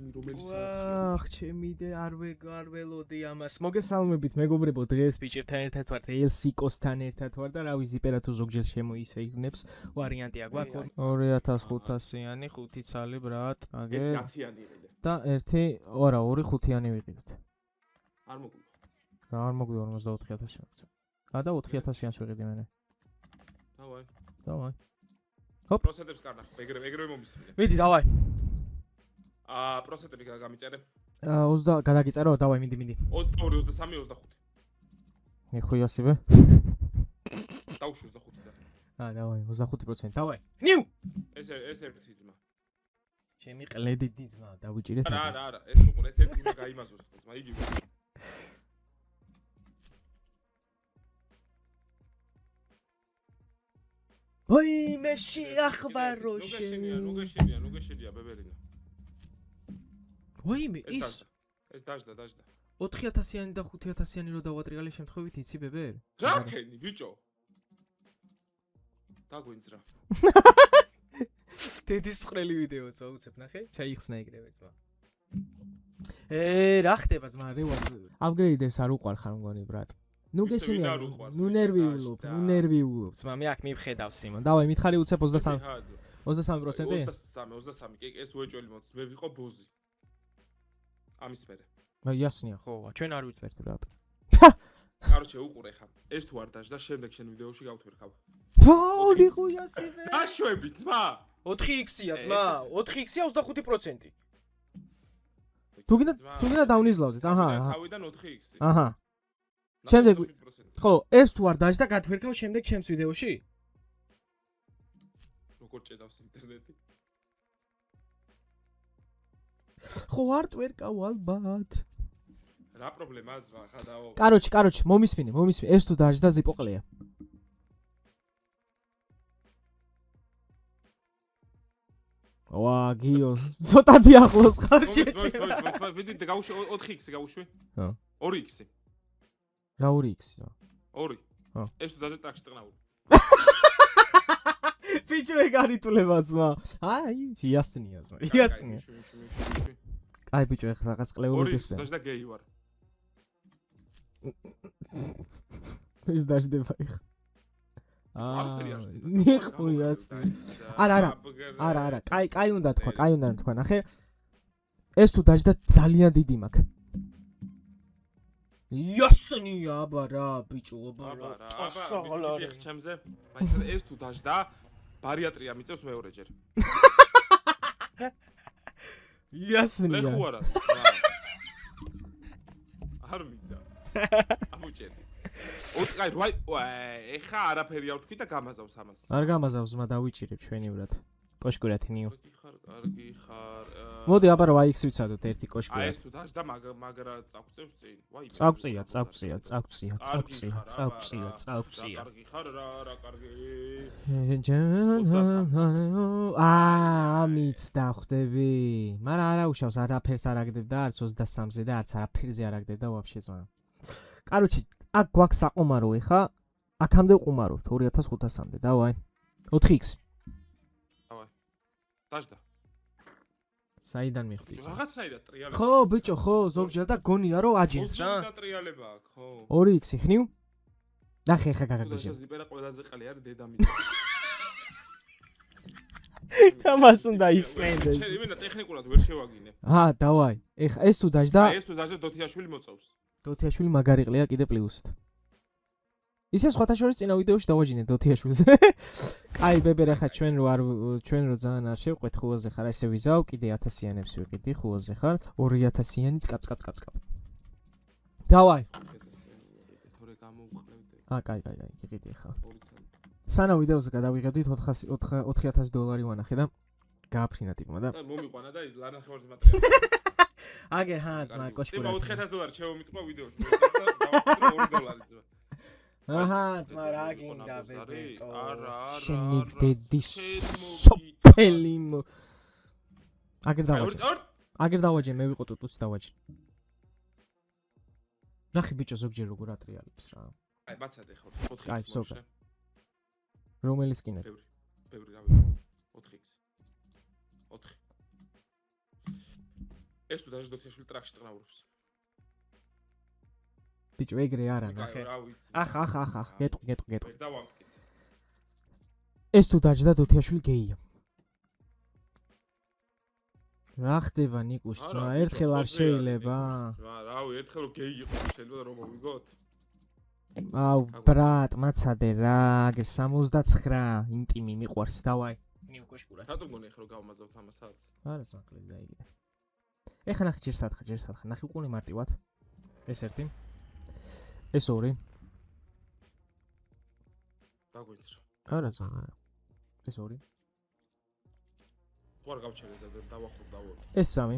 ჩემი რომელი ვახ, ჩემი და არ ველოდი ამას. მოგესალმებით, მეგობრებო, დღეს ბიჭებთან ერთად ვართ, ელსიკოსთან ერთად ვარ და რა ვიცი, პერატუ ზოგჯერ შემოისეირნებს. ვარიანტია გვაქვს 2500-იანი 5 ცალი ბრატ, აგერ 10-იანი ვიყიდე. და 2 5-იანი ვიყიდეთ. არ მოგვიყვა. რა არ მოგვიყვა 44000-იანი. და 4000-იანს ვიყიდი მე. დავაი. ჰოპ. პროცენტებს კარნა, ეგრევე მომისმინე. მიდი, დავაი. პროცენტები გამიწერე. 20 გადაგიწერო, დავაი, მიდი. 22, 23, 25. ნიხუი ასივე. დაუშვი 25-დან. დავაი, 25%. დავაი. ნიუ! ეს ერთი ძმა. ჩემი ყლედი ძმა, დავიჭირეთ. არა, ეს უყურე, ეს ერთი უნდა გაიმაზოს თქოს, იგივე. ოი, მე შეახბარო შენ. ნუ გეშენია, ბებერინა. ოი, მე ის დაжда. 4000-იანი და 5000-იანი რო დავატრიალე შემთხვევით იცი ბებერ? რა ხენი, ბიჭო? დაგვინძრა. დედის წვრელი ვიდეოც ვაუცებ, ნახე? შეიხსნა ეგრევე ძმა. რა ხდება ძმა, რევას აპგრეიდებს არ უყარ ხარ მგონი ბრატ. ნუ გეშინია, ნუ ნერვიულობ, ძმა, მე აქ მივხედავს იმან. დავაი, მითხარი უცებ 23%? 23, კი, ეს უეჭველი მოდის, მე ვიყო ბოზი. ამის მერე. იასნია, ხო, ჩვენ არ ვიწერთ ბრატ. კაროჩე, უყურე ხა. ეს თუ არ დაжда, შემდეგ შენ ვიდეოში გავთვერქავ. ნიხუ იასივე. აშვები, ძმა. 4x-ია, ძმა, 4x-ია 25%. თუ გინდა დავნიზლავდეთ, აჰა. თავიდან 4x. აჰა. შემდეგ ხო, ეს თუ არ დაжда, გათვერქავ შემდეგ ჩემს ვიდეოში? როგორ ჭედავს ინტერნეტი? ხო, არ ტვერკავ ალბათ. რა პრობლემაა ძმა, ხადაო. კაროჩე, მომისმინე, ეს თუ დაжда, ზიპოყლეა. ვა, გიო, ცოტათი ახლოს ხარ შეჭერა. ვიდი, გავუშვი 4x გავუშვი? ჰა. 2x. რა 2x-ია? 2. ჰა. ეს თუ დაжда ტაქსი ტყნაური. ბიჭო ეგარიტულება ძმა. აი, იასნია ძმა. იასნია. აი ბიჭო ეხლა რაღაც ყლეულობის ვარ. დაжда გეი ვარ. ის დაждება ეხლა. არა, კაი უნდა თქვა, ნახე. ეს თუ დაжда ძალიან დიდი მაქვს. იასნია, აბა რა, ბიჭო, აბა. ვიდეო ჩემზე. მაინც ეს თუ დაжда ბარიატრია მიწევს მეორეჯერ. იასნია. ლეხუ არა. არ მინდა. ამუჭერი. ეხა არაფერი არ ვთქვი და გამაზავს ამას. არ გამაზავს, მა დავიჭირებ ჩვენი ბრატ. კოშკურათი ნიუ. კარგი ხარ. მოდი აბა რა x ვიცადოთ ერთი კოშკურათი. ეს თუ დაжда მაგრა წაგწევს წინ. წაგწია. კარგი ხარ რა კარგი. ამიც დახვდები. მაგრამ არა უშავს, არაფერს არ აგდებ და არც 23-ზე და არც არაფერზე არ აგდებ და ვაფშე ზმა. კაროჩე, აქ გვაქვს საყომარო ეხა. აქამდე ვყუმაrovთ 2500-მდე, დავაი. 4x. დავაი. დაжда. საიდან მიხვდი? რაღაცნაირად ტრიალება. ხო, ბიჭო, ხო, ზოგჯერ და გონია რომ აჯენს რა. და ტრიალება აქვს, ხო. 2x ხნივ? ნახე ეხა გაგაგიჟე. ზიპერა ყველაზე ყალი არის დედამიწა. და მას უნდა ისმენდეს. შენ იმენა ტექნიკურად ვერ შევაგინე. დავაი. ეხა ეს თუ დაжда? ეს თუ დაжда დოთიაშვილი მოწევს. დოთიაშვილი მაგარი ყლია კიდე პლუსით. ისე სხვათა შორის წინა ვიდეოში დავაჯინე დოთიაშვილზე. კაი ბებერ ახლა ჩვენ რო ძალიან არ შევყვეთ ხუაზე ხარ, ესე ვიზავ, კიდე 1000-იანებს ვიყიდი ხუაზე ხარ, 2000-იანი წკაპ. დავაი. თორე გამოვხმევდე. კაი, იყიდი ახლა. სანამ ვიდეოზე გადავიღებდით $4000 ვანახე და გააფრინა ტიპმა და მომიყვანა და ლანახევარზე მატერიალი. აგერ ძმა კოშკურა. $4000 შევომიტყვა ვიდეოში. $2 ძმა. აჰა, ძმა რა გინდა ბებეტო. არა. შენი დედის სოფელი. აგერ დავაჯე, მე ვიყო ტუტუც დავაჯე. ნახე ბიჭო ზოგჯერ როგორ ატრიალებს რა. აი, მაცადე ხო 4x. კაი, სოფა. რომელი სკინები? ბევრი, რა ვიცი. 4x. 4. ეს თუ დაჟე დოქტორ ტრაქში ტყნაურობს. ბიჭო ეგრე არა ნახე. ახ, გეტყვი. დავამტკიცე. ეს თუ დაჯდა დოთიაშვილი გეია. რა ხდება ნიკუშ, ძმა, ერთხელ არ შეიძლება. რავი, ერთხელ რომ გეი იყო, შეიძლება რომ მოვიგოთ. აუ, ბრატ, მაცადე რა, აგერ 69 ინტიმი მიყვარს, დავაი. ნიკუშკურა. რატომ გონე ხო გავმაზავთ ამასაც? არა, სამკლეს დაიგე. ეხა ნახე ჯერ სათხე. ნახე უყურე მარტივად. ეს ერთი. ეს ორი. დაგვინცრა. არა, ძმა, არა. ეს ორი. თუ არ გავჩერე და დავახურდავოთ. ეს სამი.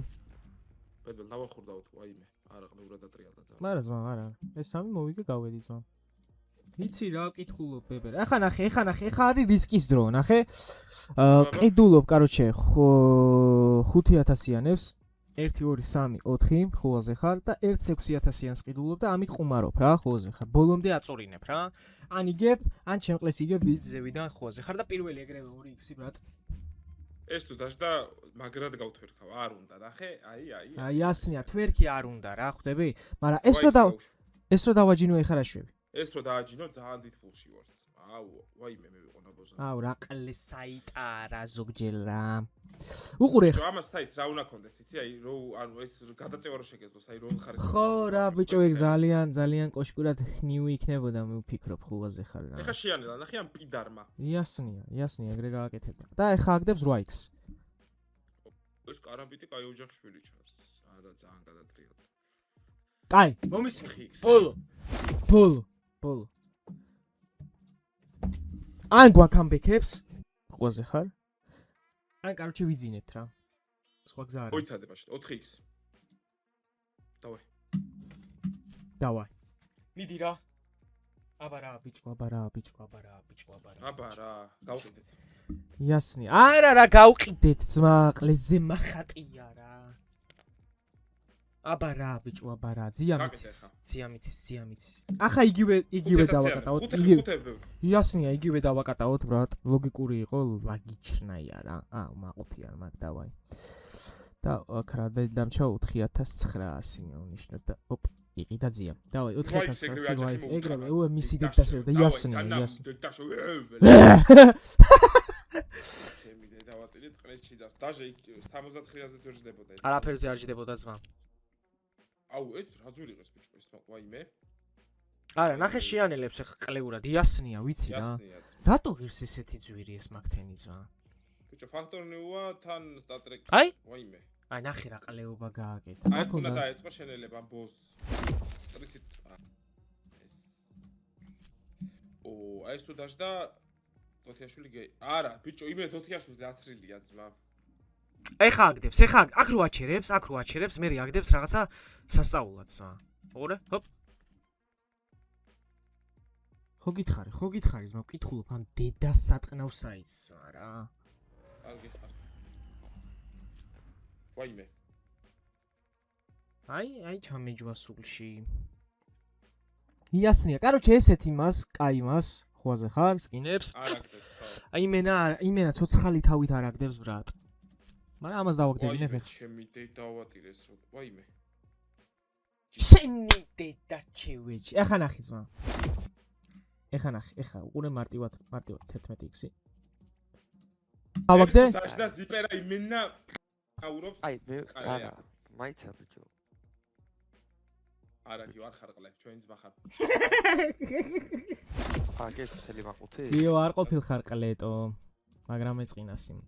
ბედბელ დავახურდავოთ, ვაიმე. არა ყნეურად ატრიალდა ძმა. არა, ძმა, არა. ეს სამი მოვიგე გავედი, ძმა. იცი რა ვკითხულობ ბებერ. ახლა ნახე, ახლა არის რისკის დრო, ნახე. ყიდულობ, კაროჩე, 5000-იანებს. 1 2 3 4 ხოაზე ხარ და 1-6000-იანს ყიდულობ და ამით ყუმარობ რა, ხოაზე ხარ. ბოლომდე აწორინებ რა. ან იგებ, ან ჩემყლეს იგებ ზევიდან ხოაზე ხარ და პირველი ეგრევე 2x ბრატ. ეს თუ დაჟდა მაგრად გავთვერქავ, არ უნდა, ნახე, აი. აი ასნია, თვერქი არ უნდა რა, ხვდები? მაგრამ ეს რო დავაჯინო ეხა რა შვები. ეს რო დააჯინო ძალიან დიდ ფულში ვარ. აუ, ვაიმე მე ვიყო ნაბოზა. აუ, რა ყლესაიტა რა ზოგჯერ რა. უყურე ხო ამას საის რა უნდა კონდეს, იცი, აი რო ანუ ეს გადაწევა რო შეგეძლოს, აი რომ ხარ. ხო რა ბიჭო, ეგ ძალიან კოშკურად ხნივი იქნებოდა, მე ვფიქრობ ხუვაზე ხარ რა. ეხა შეანელა, ნახე ამ პიდარმა. იასნია, ეგრე გააკეთებდა. და ეხა აგდებს 8x. ეს კარამბიტი კაი ოჯახშვილი ჩანს. არა ძალიან გადატრიალდა. კაი, მომისმიხი. ბოლო. ან გვაქამბექებს? ხუვაზე ხარ? ან კაროჩე ვიძინებთ რა. სხვა გზა არა. მოიცადე ბაშეთ 4x. დავაი. მიდი რა. აბა რა, ბიჭო. აბა რა, გავყიდეთ. იასნია. არა რა, გავყიდეთ, ძმა, ყლეზე מחატია რა. აბა რა, ბიჭო, ძიამიცის. ახლა იგივე დავაკატავთ. იასნია, იგივე დავაკატავთ, ბრატ. ლოგიკური იყო, ლაგიჩნაია რა. მაყუთია მაგ დავაი. და აქ რა დამჩა 4900 ნიშნოთ და ოპ, იყიდა ძია. დავაი 4900 ეგრევე, მისი დედაშევ და იასნია. ჩემი დედავატილი წყლეთში და დაჟე 69-ზე თორჯდებოდა ეს. არაფერზე არ ჯდებოდა ძმა. აუ ეს რა ძური ყეს ბიჭო ეს ვაიმე. არა, ნახე შეანელებს ახ ყლეურად, იასნია, ვიცი რა. რატო ღირს ესეთი ძვირი ეს მაგთენი ძმა? ბიჭო ფაქტორნიუა თან სტატრეკ. აი? ვაიმე. აი ნახე რა ყლეობა გააკეთა. აი უნდა დაეწყო შენელება ბოს. ტრიცით. ეს. აი ეს თუ დაжда დოთიაშვილი გეი. არა, ბიჭო, იმე დოთიაშვილზე აცრილია ძმა. ეხა აგდებს, აქ რო აჩერებს, მე აგდებს რაღაცა სასწაულად ძმა. ოღონდ, ჰოპ. ხო გითხარი, ძმა, ვკითხულობ ამ დედას სატყნავს საიტს რა. არ გითხარ. ვაიმე. აი ჩამეჯვა სულში. იასნია, კაროჩე ესეთი მას, კაი მას, ხოაზე ხარ, სკინებს. არ აგდებს, ხო. იმენა ცოცხალი თავით არ აგდებს, ბრატ. მაგრამ ამას დავაგდებინებ ეხლა. ჩემი დედავატირეს რო, ვაიმე. შენი დედა ჩევეჭი. ეხა ნახე ძმა. ეხა უყურე მარტივად 11x. ავაგდე? დაжда ზიპერა იმენა აურობს. აი მე არა, მაიცა ბიჭო. არა კი არ ხარ ყლე, ჩვენ ძმა ხარ. აგე ცელი მაყუთი? იო არ ყოფილ ხარ ყლეტო. მაგრამ ეწყინას იმ.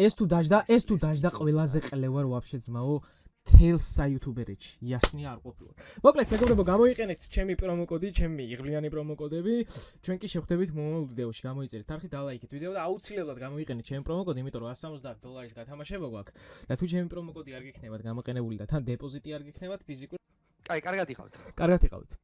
ეს თუ დაжда ყველაზე ყლე ვარ ვაფშე ძმაო. თელს საიუთუბერეთში იასნია არ ყოფილა. მოკლედ მეგობრებო, გამოიყენეთ ჩემი პრომოკოდი, ჩემი იღბლიანი პრომოკოდები. ჩვენ კი შევხვდებით მომავალ ვიდეოში. გამოიწერეთ არხი და ლაიქეთ ვიდეო და აუცილებლად გამოიყენეთ ჩემი პრომოკოდი, იმიტომ რომ $170 გათამაშება გვაქვს. და თუ ჩემი პრომოკოდი არ გიქნებათ გამოყენებული და თან დეპოზიტი არ გიქნებათ ფიზიკურ. აი, კარგად იყავთ. კარგად იყავით.